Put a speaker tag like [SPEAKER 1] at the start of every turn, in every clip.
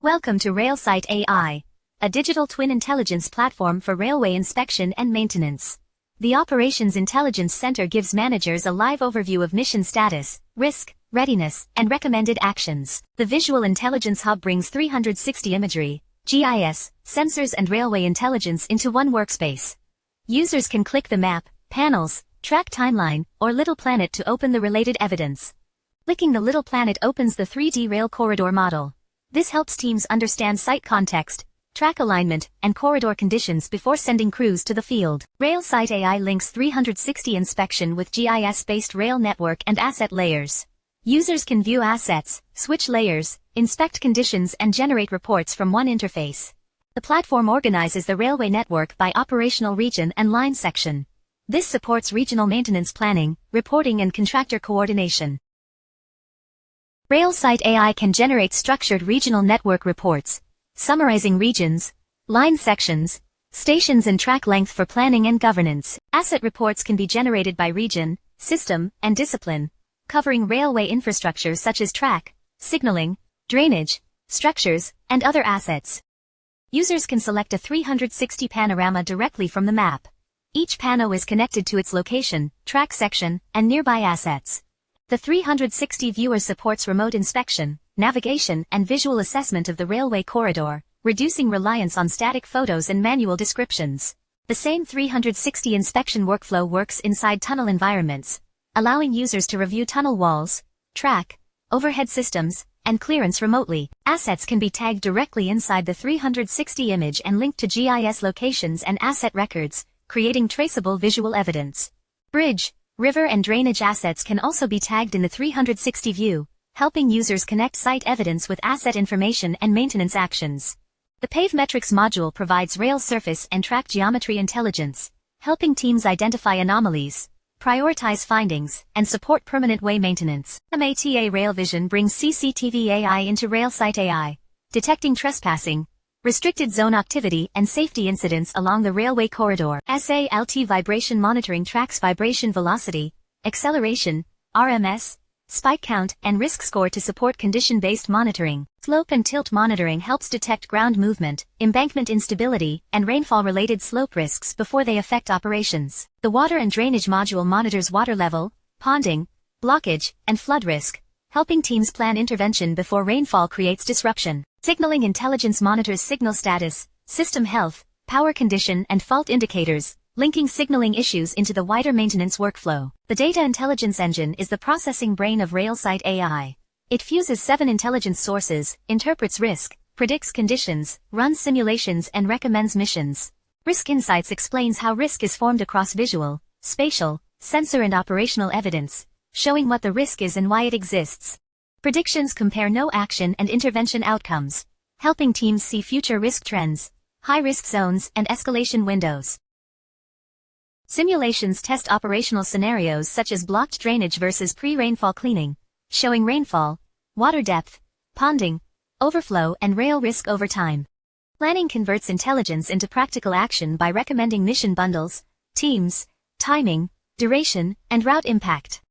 [SPEAKER 1] Welcome to RailSightAI, a digital twin intelligence platform for railway inspection and maintenance. The Operations Intelligence Center gives managers a live overview of mission status, risk, readiness, and recommended actions. The Visual Intelligence Hub brings 360 imagery, GIS, sensors and railway intelligence into one workspace. Users can click the map, panels, track timeline, or little planet to open the related evidence. Clicking the little planet opens the 3D rail corridor model. This helps teams understand site context, track alignment, and corridor conditions before sending crews to the field. RailSightAI links 360 inspection with GIS-based rail network and asset layers. Users can view assets, switch layers, inspect conditions and generate reports from one interface. The platform organizes the railway network by operational region and line section. This supports regional maintenance planning, reporting and contractor coordination. RailSightAI can generate structured regional network reports, summarizing regions, line sections, stations and track length for planning and governance. Asset reports can be generated by region, system, and discipline, covering railway infrastructure such as track, signaling, drainage, structures, and other assets. Users can select a 360 panorama directly from the map. Each pano is connected to its location, track section, and nearby assets. The 360 viewer supports remote inspection, navigation and visual assessment of the railway corridor, reducing reliance on static photos and manual descriptions. The same 360 inspection workflow works inside tunnel environments, allowing users to review tunnel walls, track, overhead systems, and clearance remotely. Assets can be tagged directly inside the 360 image and linked to GIS locations and asset records, creating traceable visual evidence. Bridge, river and drainage assets can also be tagged in the 360 view, helping users connect site evidence with asset information and maintenance actions. The Pavemetrics module provides rail surface and track geometry intelligence, helping teams identify anomalies, prioritize findings, and support permanent way maintenance. MATA Rail Vision brings CCTV-AI into RailSightAI, detecting trespassing, restricted zone activity and safety incidents along the railway corridor. SALT vibration monitoring tracks vibration velocity, acceleration, RMS, spike count, and risk score to support condition-based monitoring. Slope and tilt monitoring helps detect ground movement, embankment instability, and rainfall-related slope risks before they affect operations. The water and drainage module monitors water level, ponding, blockage, and flood risk, helping teams plan intervention before rainfall creates disruption. Signaling intelligence monitors signal status, system health, power condition and fault indicators, linking signaling issues into the wider maintenance workflow. The Data Intelligence Engine is the processing brain of RailSightAI. It fuses 7 intelligence sources, interprets risk, predicts conditions, runs simulations and recommends missions. Risk Insights explains how risk is formed across visual, spatial, sensor and operational evidence, showing what the risk is and why it exists. Predictions compare no action and intervention outcomes, helping teams see future risk trends, high-risk zones, and escalation windows. Simulations test operational scenarios such as blocked drainage versus pre-rainfall cleaning, showing rainfall, water depth, ponding, overflow, and rail risk over time. Planning converts intelligence into practical action by recommending mission bundles, teams, timing, duration, and route impact.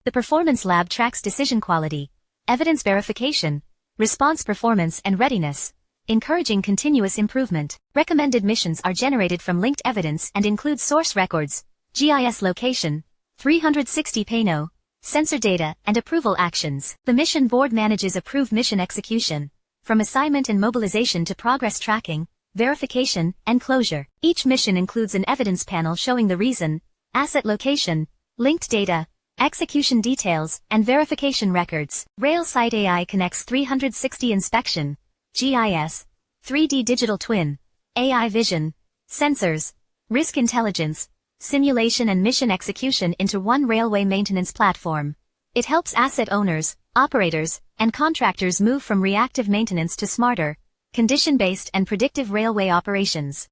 [SPEAKER 1] The Performance Lab tracks decision quality, evidence verification, response performance and readiness, encouraging continuous improvement. Recommended missions are generated from linked evidence and include source records, GIS location, 360 pano, sensor data, and approval actions. The mission board manages approved mission execution, from assignment and mobilization to progress tracking, verification, and closure. Each mission includes an evidence panel showing the reason, asset location, linked data, execution details, and verification records. RailSightAI connects 360 inspection, GIS, 3D digital twin, AI vision, sensors, risk intelligence, simulation and mission execution into one railway maintenance platform. It helps asset owners, operators, and contractors move from reactive maintenance to smarter, condition-based and predictive railway operations.